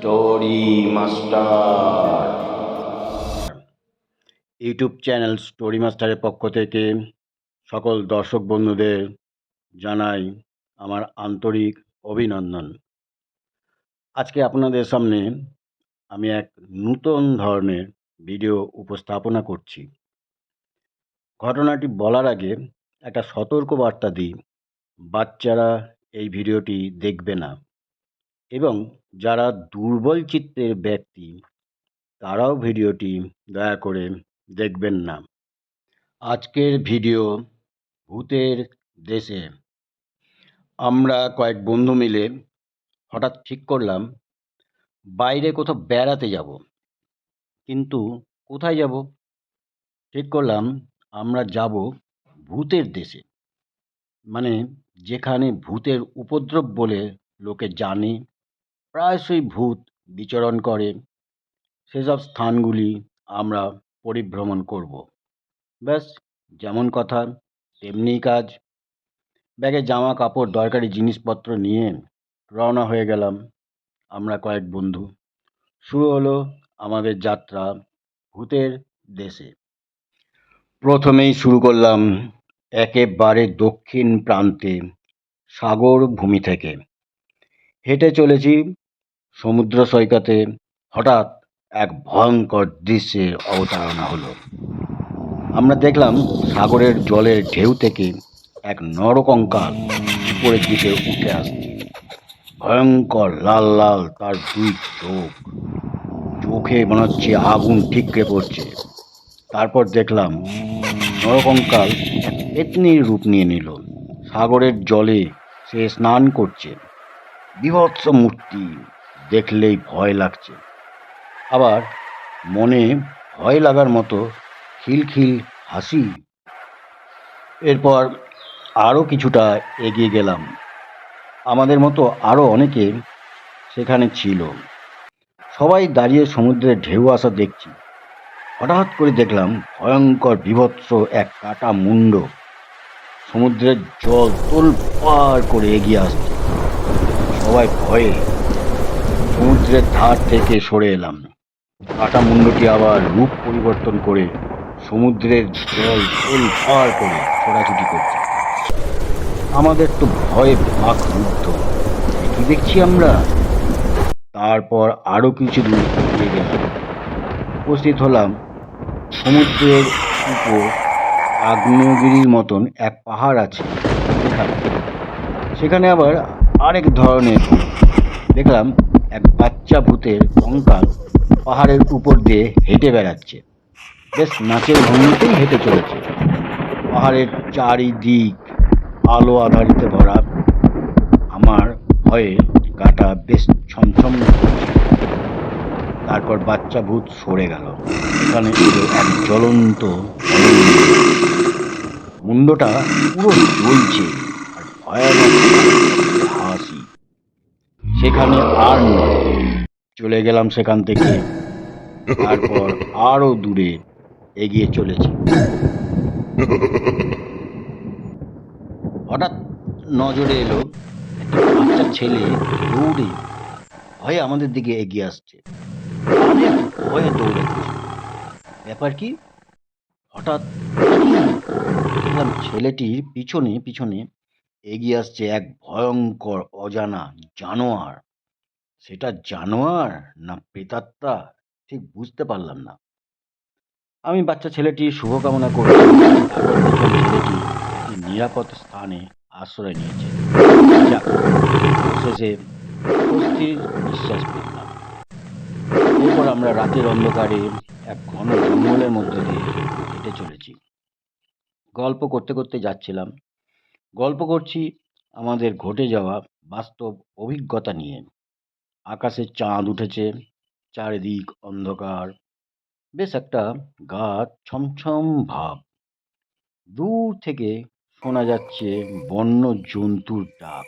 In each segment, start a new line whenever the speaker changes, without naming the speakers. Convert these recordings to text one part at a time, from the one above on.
Story master
YouTube channel story মাস্টারের পক্ষ থেকে সকল দর্শক বন্ধুদের জানাই আমার আন্তরিক অভিনন্দন। আজকে আপনাদের সামনে আমি এক নূতন ধরনের ভিডিও উপস্থাপনা করছি। ঘটনাটি বলার আগে একটা সতর্কবার্তা দিই, বাচ্চারা এই ভিডিওটি দেখবে না এবং যারা দুর্বল চিত্তের ব্যক্তি তারাও ভিডিওটি দয়া করে দেখবেন না। আজকের ভিডিও ভূতের দেশে। আমরা কয়েক বন্ধু মিলে হঠাৎ ঠিক করলাম বাইরে কোথাও বেড়াতে যাব, কিন্তু কোথায় যাব? ঠিক করলাম আমরা যাব ভূতের দেশে, মানে যেখানে ভূতের উপদ্রব বলে লোকে জানে, প্রায়শই ভূত বিচরণ করে, সেসব স্থানগুলি আমরা পরিভ্রমণ করব। ব্যাস, যেমন কথা তেমনি কাজ। ব্যাগে জামা কাপড় দরকারি জিনিসপত্র নিয়ে রওনা হয়ে গেলাম আমরা কয়েক বন্ধু। শুরু হলো আমাদের যাত্রা ভূতের দেশে। প্রথমেই শুরু করলাম একেবারে দক্ষিণ প্রান্তে সাগর ভূমি থেকে। হেঁটে চলেছি সমুদ্র সৈকতে, হঠাৎ এক ভয়ঙ্কর দৃশ্যের অবতারণা হলো। আমরা দেখলাম সাগরের জলের ঢেউ থেকে এক নরকঙ্কাল উপরের দিকে উঠে আসছে। ভয়ঙ্কর লাল লাল তার দুই চোখ, চোখে মনে হচ্ছে আগুন ঠিকরে পড়ছে। তারপর দেখলাম নরকঙ্কাল এক পেতনির রূপ নিয়ে নিল। সাগরের জলে সে স্নান করছে। বীভৎস মূর্তি, দেখলেই ভয় লাগছে, আবার মনে ভয় লাগার মতো খিলখিল হাসি। এরপর আরও কিছুটা এগিয়ে গেলাম। আমাদের মতো আরও অনেকে সেখানে ছিল। সবাই দাঁড়িয়ে সমুদ্রের ঢেউ আসা দেখছি। হঠাৎ করে দেখলাম ভয়ঙ্কর বীভৎস এক কাটা মুন্ড সমুদ্রের জল তোলপাড় করে এগিয়ে আসছে। সবাই ভয়ে সমুদ্রের ধার থেকে সরে এলাম। কাটা মুন্ডটি আবার রূপ পরিবর্তন করে সমুদ্রের জল তোলপাড় করে ছোটাছুটি করছে। আমাদের তো ভয়ে বাকরুদ্ধ, কি দেখছি আমরা। তারপর আরো কিছু দূর এগিয়ে গেলাম, উপস্থিত হলাম সমুদ্রের উপর আগ্নেয়গিরির মতন এক পাহাড় আছে। সেখানে আবার আরেক ধরনের দেখলাম এক বাচ্চা ভূতের কঙ্কাল পাহাড়ের উপর দিয়ে হেঁটে বেড়াচ্ছে। বেশ নাচের ভঙ্গিতেই হেঁটে চলেছে। পাহাড়ের চারিদিক আলো আধারিতে ভরা। আমার ভয়ে গাটা বেশ ছমছম করছে। তারপর বাচ্চা ভূত সরে গেল। এখানে এলো এক জ্বলন্ত মুন্ডটা পুরো জ্বলছে আর ভয়ানক হাসি। সেখানে আর নয়, চলে গেলাম সেখান থেকে। তারপর আরো দূরে এগিয়ে চলেছি। হঠাৎ নজরে এলো একটা বাচ্চা ছেলে দৌড়ে ভয়ে আমাদের দিকে এগিয়ে আসছে। আমি ভয়ে দৌড়াচ্ছি। ব্যাপার কি? হঠাৎ দেখলাম ছেলেটির পিছনে পিছনে এগিয়ে আসছে এক ভয়ঙ্কর অজানা জানোয়ার। সেটা জানোয়ার না প্রেতাত্মা ঠিক বুঝতে পারলাম না। আমি বাচ্চা ছেলেটির শুভকামনা করছি। তারপর দেখলাম ছেলেটি একটি নিরাপদ স্থানে আশ্রয় নিয়েছে। যাক, শেষে স্বস্তির নিঃশ্বাস ফেললাম। এরপর আমরা রাতের অন্ধকারে এক ঘন জঙ্গলের মধ্যে দিয়ে হেঁটে চলেছি। গল্প করতে করতে যাচ্ছিলাম। গল্প করছি আমাদের ঘটে যাওয়া বাস্তব অভিজ্ঞতা নিয়ে। আকাশে চাঁদ উঠেছে, চারিদিক অন্ধকার, বেশ একটা গা ছমছম ভাব। দূর থেকে শোনা যাচ্ছে বন্য জন্তুর ডাক।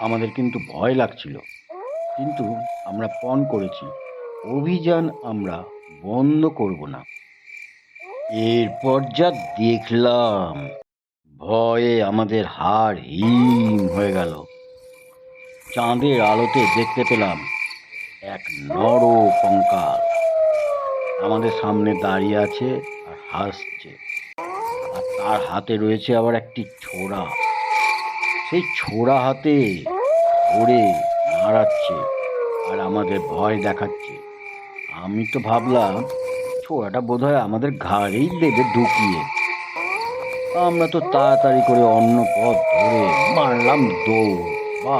আমাদের কিন্তু ভয় লাগছিল, কিন্তু আমরা পণ করেছি অভিযান আমরা বন্ধ করব না। এরপর যা দেখলাম, ভয়ে আমাদের হাড় হিম হয়ে গেল। চাঁদের আলোতে দেখতে পেলাম এক নর কঙ্কাল আমাদের সামনে দাঁড়িয়ে আছে আর হাসছে। আর তার হাতে রয়েছে আবার একটি ছোরা। সেই ছোরা হাতে ধরে নাড়াচ্ছে আর আমাদের ভয় দেখাচ্ছে। আমি তো ভাবলাম ছোরাটা বোধহয় আমাদের ঘাড়েই দেবে ঢুকিয়ে। আমরা তো তাড়াতাড়ি করে অন্য পথ ধরে মারলাম দৌড়। বাবা,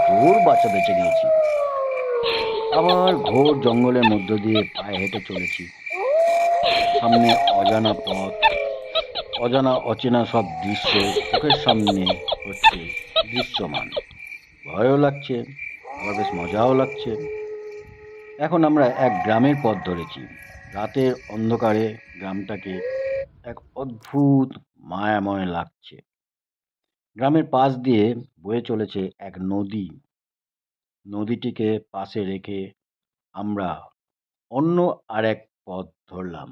জোর বাঁচা বেঁচে গিয়েছি। আবার ঘোর জঙ্গলের মধ্য দিয়ে পায়ে হেঁটে চলেছি। সামনে অজানা পথ, অজানা অচেনা সব দৃশ্য চোখের সামনে হচ্ছে দৃশ্যমান। ভয়ও লাগছে, আবার বেশ মজাও লাগছে। এখন আমরা এক গ্রামের পথ ধরেছি। রাতের অন্ধকারে গ্রামটাকে এক অদ্ভুত মায়াময় লাগছে। গ্রামের পাশ দিয়ে বয়ে চলেছে এক নদী। নদীটিকে পাশে রেখে আমরা অন্য আরেক পথ ধরলাম।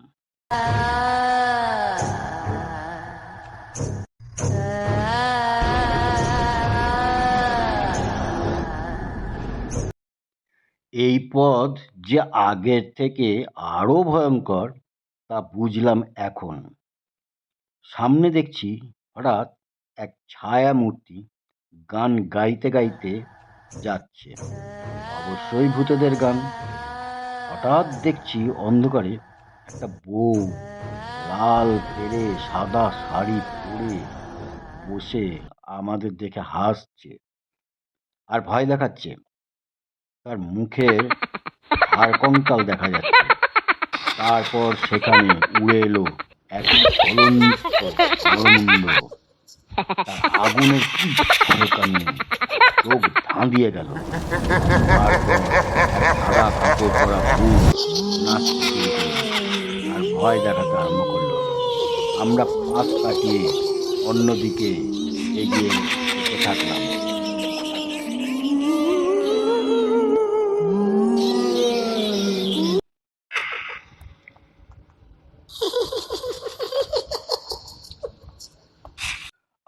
এই পথ যে আগের থেকে আরো ভয়ঙ্কর তা বুঝলাম এখন। সামনে দেখছি হঠাৎ এক ছায়া মূর্তি গান গাইতে গাইতে যাচ্ছে। অবশ্যই ভূতেদের গান। হঠাৎ দেখছি অন্ধকারে একটা বউ লাল পেরে সাদা শাড়ি পরে বসে আমাদের দেখে হাসছে আর ভয় দেখাচ্ছে। তার মুখের হাড় কঙ্কাল দেখা যাচ্ছে। তারপর সেখানে উড়ে এলো এক জ্বলন্ত নরমুণ্ড। তার আগুনের কি ঝলকানি, চোখ ধাঁধিয়ে গেল। তারপর এক সাদা কাপড় পরা ভূত নাচতে শুরু করলো আর ভয় দেখাতে আরম্ভ করলো। আমরা পাশ কাটিয়ে অন্যদিকে এগিয়ে যেতে থাকলাম।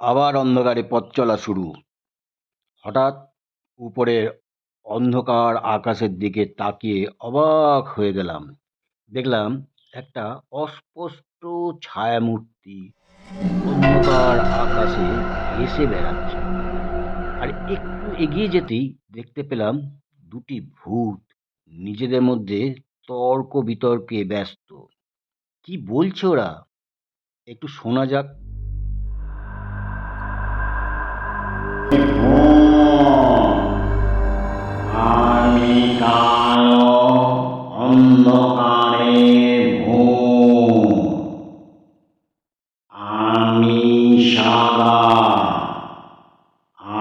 আবার অন্ধকারে পথ চলা শুরু। হঠাৎ উপরের অন্ধকার আকাশের দিকে তাকিয়ে অবাক হয়ে গেলাম। দেখলাম একটা অস্পষ্ট ছায়ামূর্তি অন্ধকার আকাশে ভেসে বেড়াচ্ছে। আর একটু এগিয়ে যেতেই দেখতে পেলাম দুটি ভূত নিজেদের মধ্যে তর্ক বিতর্কে ব্যস্ত। কি বলছে ওরা, একটু শোনা যাক। আমি কালো অন্ধকারের ভূত। আমি সাদা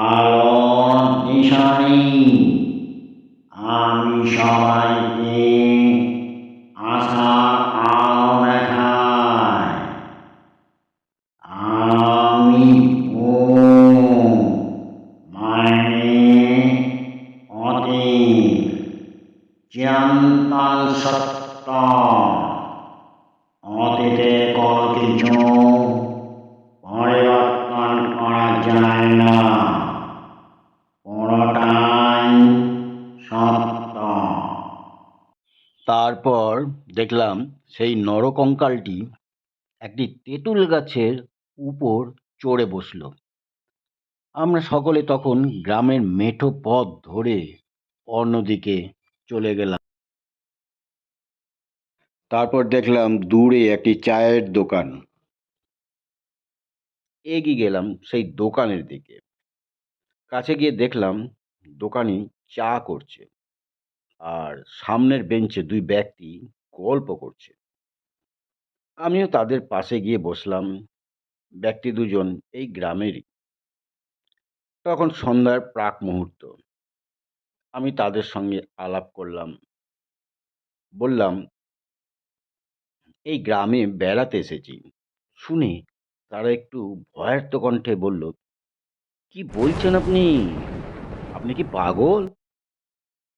আলোর নিশানি। আমি সবাইকে আসার আলো দেখাই। আমি ভূত, মানে অতীত, চিরন্তন সত্য। অতীতে কোনো কিছু পরিবর্তন করা যায় না, কোনোটাই সত্য। তারপর দেখলাম সেই নরকঙ্কালটি একটি তেঁতুল গাছের উপর চড়ে বসলো। আমরা সকলে তখন গ্রামের মেঠো পথ ধরে অন্যদিকে চলে গেলাম। তারপর দেখলাম দূরে একটি চায়ের দোকান। এগিয়ে গেলাম সেই দোকানের দিকে। কাছে গিয়ে দেখলাম দোকানি চা করছে আর সামনের বেঞ্চে দুই ব্যক্তি গল্প করছে। আমিও তাদের পাশে গিয়ে বসলাম। ব্যক্তি দুজন এই গ্রামেরই। তখন সন্ধ্যার প্রাক মুহূর্ত। আমি তাদের সঙ্গে আলাপ করলাম। বললাম, এই গ্রামে বেড়াতে এসেছি। শুনে তারা একটু ভয়ার্ত কণ্ঠে বলল, কি বলছেন আপনি? আপনি কি পাগল?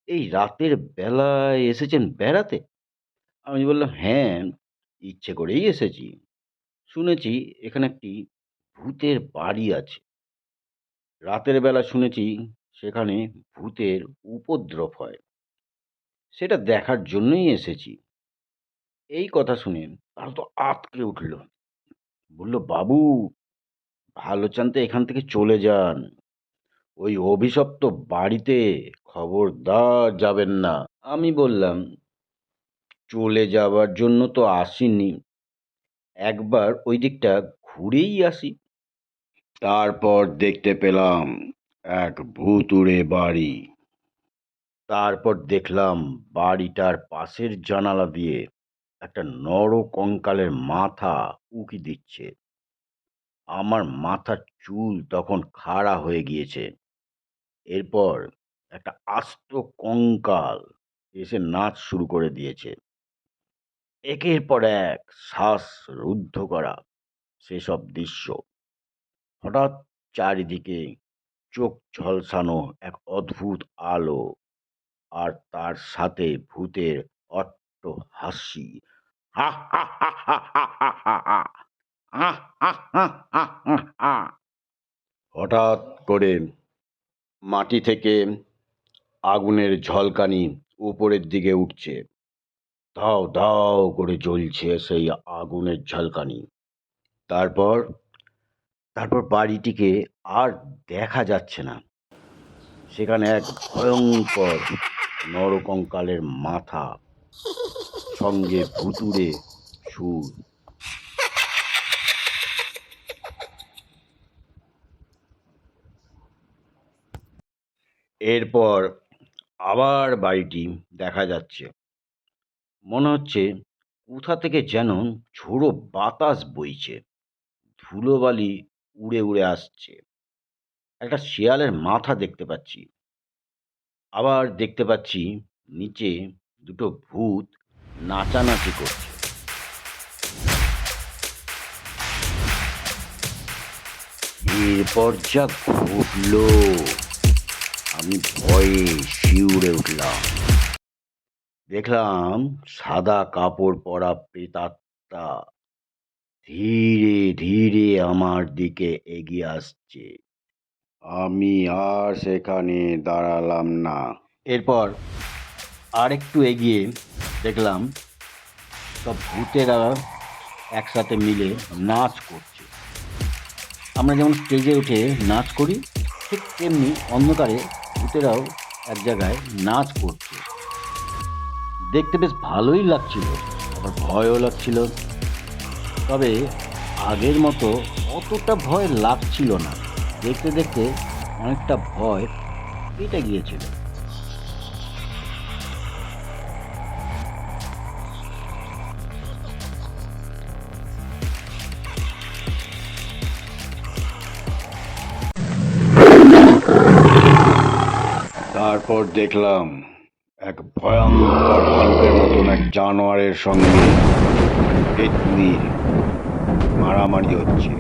এই রাতের বেলায় এসেছেন বেড়াতে? আমি বললাম, হ্যাঁ, ইচ্ছে করেই এসেছি। শুনেছি এখানে একটি ভূতের বাড়ি আছে। রাতের বেলা শুনেছি সেখানে ভূতের উপদ্রব হয়। সেটা দেখার জন্যই এসেছি। এই কথা শুনে তারা তো আঁতকে উঠল, বলল, বাবু, ভালো চান তো এখান থেকে চলে যান, ওই অভিশপ্ত বাড়িতে খবরদার যাবেন না। আমি বললাম, চলে যাবার জন্য তো আসিনি, একবার ওই দিকটা ঘুরেই আসি। তারপর দেখতে পেলাম এক ভুতুড়ে বাড়ি। তারপর দেখলাম বাড়িটার পাশের জানালা দিয়ে একটা নর কঙ্কালের মাথা উঁকি দিচ্ছে। আমার মাথার চুল তখন খাড়া হয়ে গিয়েছে। এরপর একটা আস্ত কঙ্কাল এসে নাচ শুরু করে দিয়েছে। একের পর এক শ্বাস রুদ্ধ করা সেসব দৃশ্য। হঠাৎ চারিদিকে চোখ ঝলসানো এক অদ্ভুত আলো, আর তার সাথে ভূতের অট্ট হাসি। হা হা হা হা হা হা হা হা। হা হা হা হা হা হা। হঠাৎ করে মাটি থেকে আগুনের ঝলকানি উপরের দিকে উঠছে। ধাও ধাও করে জ্বলছে সেই আগুনের ঝলকানি। তারপর তারপর বাড়িটিকে আর দেখা যাচ্ছে না। সেখানে এক ভয়ঙ্কর নরকঙ্কালের মাথা, সঙ্গে ভুতুড়ে সুর। এরপর আবার বাড়িটি দেখা যাচ্ছে। মনে হচ্ছে কোথা থেকে যেন ঝোড়ো বাতাস বইছে, ধুলোবালি উড়ে উড়ে আসছে। একটা শেয়ালের মাথা দেখতে পাচ্ছি। আবার দেখতে পাচ্ছি নিচে দুটো ভূত নাচানাচি করছে। এরপর যা ঘটলো, আমি ভয়ে শিউরে উঠলাম। দেখলাম সাদা কাপড় পরা প্রেতাত্মা ধীরে ধীরে আমার দিকে এগিয়ে আসছে। আমি আর সেখানে দাঁড়ালাম না। এরপর আরেকটু এগিয়ে দেখলাম সব ভূতেরা একসাথে মিলে নাচ করছে। আমরা যেমন স্টেজে উঠে নাচ করি, ঠিক তেমনি অন্ধকারে ভূতেরাও এক জায়গায় নাচ করছে। দেখতে বেশ ভালোই লাগছিল, আবার ভয়ও লাগছিল। তবে আগের মতো অতটা ভয় লাগছিল না। দেখতে দেখতে অনেকটা ভয় কেটে গিয়েছিল। তারপর দেখলাম এক ভয়ঙ্কর ভালুকের মতন এক জানোয়ারের সঙ্গে পেতনির মারামারি হচ্ছে,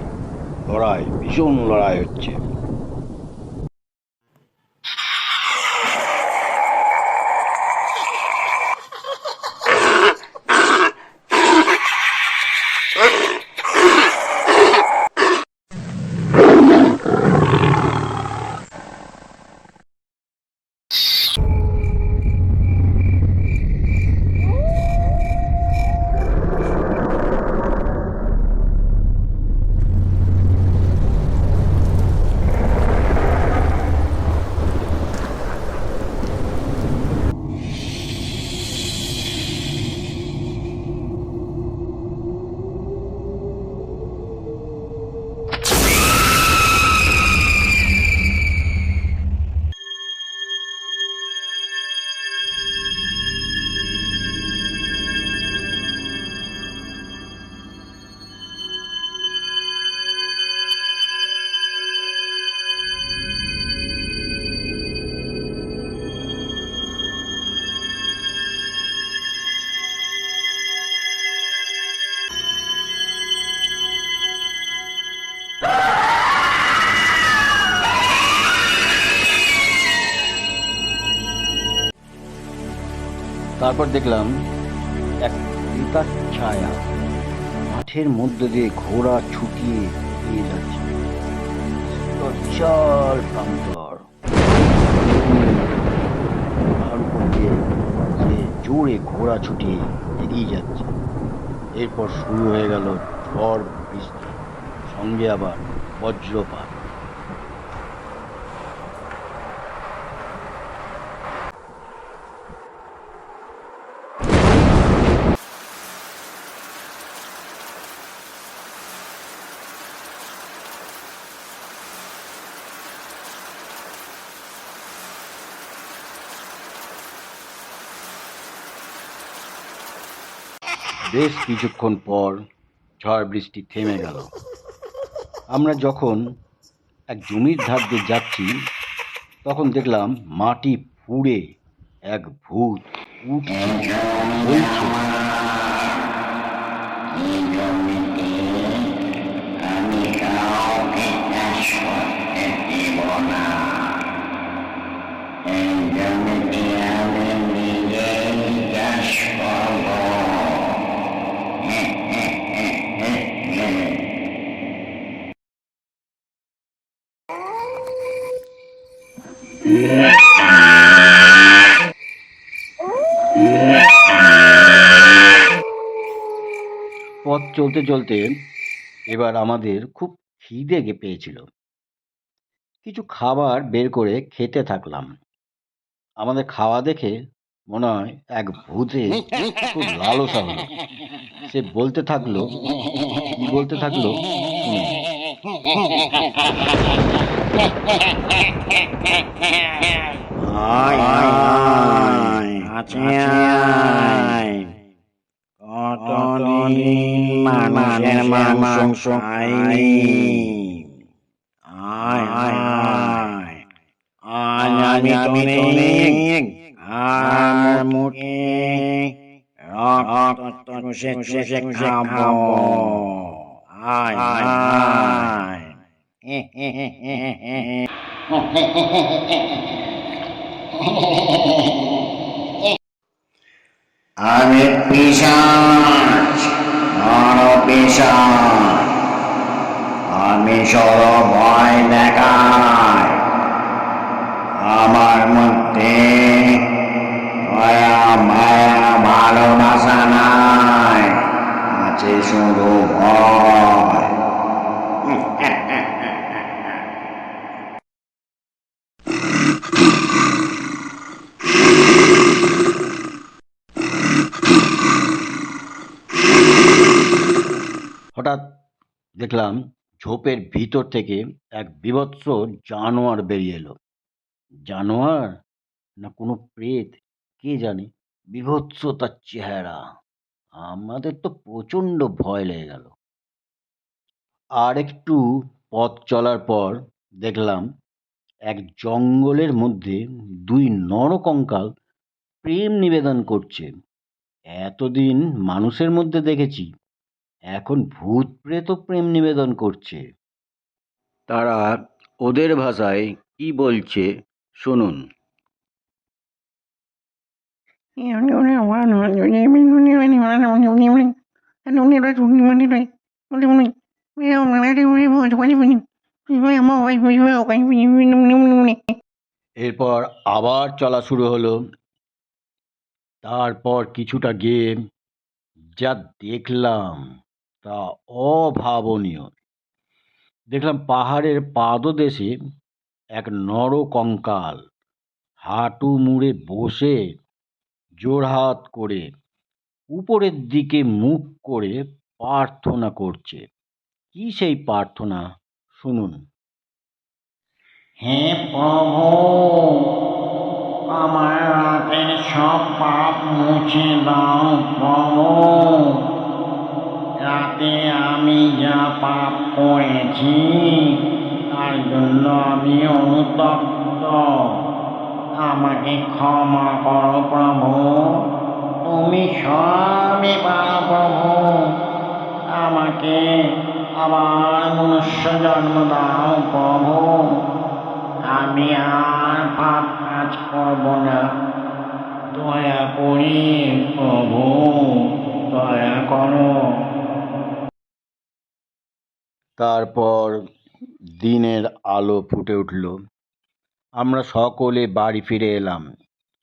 ভীষণ লড়াই হচ্ছে। তারপর দেখলাম এক পিতার ছায়া মাঠের মধ্যে দিয়ে ঘোড়া ছুটিয়ে দিয়ে যাচ্ছে। বিশাল প্রান্তর, তার উপর দিয়ে সে জোরে ঘোড়া ছুটিয়ে এগিয়ে যাচ্ছে। এরপর শুরু হয়ে গেল ঝড় বৃষ্টি, সঙ্গে আবার বজ্রপাত। বেশ কিছুক্ষণ পর ঝড় বৃষ্টি থেমে গেল। আমরা যখন এক জমির ধার দিয়ে যাচ্ছি, তখন দেখলাম মাটি ফুঁড়ে এক ভূত উঠছে, বলছে, পথ চলতে চলতে এবার আমাদের খুব খিদে পেয়েছিল। কিছু খাবার বের করে খেতে থাকলাম। আমাদের খাওয়া দেখে মনে হয় এক ভূতে খুব লালসা হলো। সে বলতে থাকলো, কি বলতে থাকলো শুনুন।
আয় আয় কাছে আয়, কতদিন মানুষের মাংস খাইনি। আয় আয় আয়, আজ আমি তোদের আর মুখে রক্ত চুষে চুষে খাবো। আয় আয়। আমি পিশাচ, বড় পিশাচ। আমি সরো ভয় দেখাই। আমার মধ্যে দয়া মায়া ভালোবাসা নাই, আছে শুধু ভয়।
হঠাৎ দেখলাম ঝোপের ভিতর থেকে এক বীভৎস জানোয়ার বেরিয়ে এলো। জানোয়ার না কোনো প্রেত, কে জানে। বীভৎস তার চেহারা। আমাদের তো প্রচণ্ড ভয় লেগে গেল। আর একটু পথ চলার পর দেখলাম এক জঙ্গলের মধ্যে দুই নরকঙ্কাল প্রেম নিবেদন করছে। এতদিন মানুষের মধ্যে দেখেছি, এখন ভূত প্রেতও প্রেম নিবেদন করছে। তারা ওদের ভাষায় কি বলছে শুনুন। এরপর আবার চলা শুরু হলো। তারপর কিছুটা গিয়ে যা দেখলাম তা অভাবনীয়। দেখলাম পাহাড়ের পাদদেশে এক নরকঙ্কাল হাঁটু মুড়ে বসে জোড়হাত করে উপরের দিকে মুখ করে প্রার্থনা করছে। কি সেই প্রার্থনা শুনুন।
হে প্রভু, আমার রাতের সব পাপ মুছে দাও প্রভু। রাতে আমি যা পাপ করেছি তার জন্য আমি অনুতপ্ত। আমাকে ক্ষমা করো প্রভু, তুমি সবই পারো প্রভু। আমাকে আবার মনুষ্য জন্ম দাও প্রভু। আমি আর পাপ কাজ করব না, দয়া করি প্রভু, দয়া করো।
তারপর দিনের আলো ফুটে উঠল। আমরা সকলে বাড়ি ফিরে এলাম।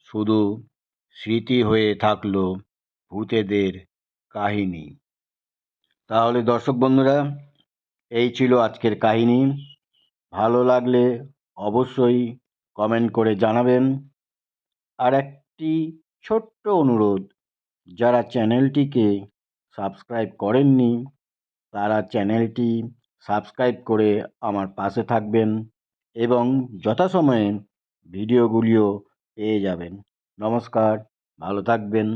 শুধু স্মৃতি হয়ে থাকলো ভূতেদের কাহিনী। তাহলে দর্শক বন্ধুরা, এই ছিল আজকের কাহিনী। ভালো লাগলে অবশ্যই কমেন্ট করে জানাবেন। আর একটি ছোট্ট অনুরোধ, যারা চ্যানেলটিকে সাবস্ক্রাইব করেননি তারা চ্যানেলটি সাবস্ক্রাইব করে আমার পাশে থাকবেন এবং যথাসময়ে ভিডিওগুলিও পেয়ে যাবেন। নমস্কার, ভালো থাকবেন।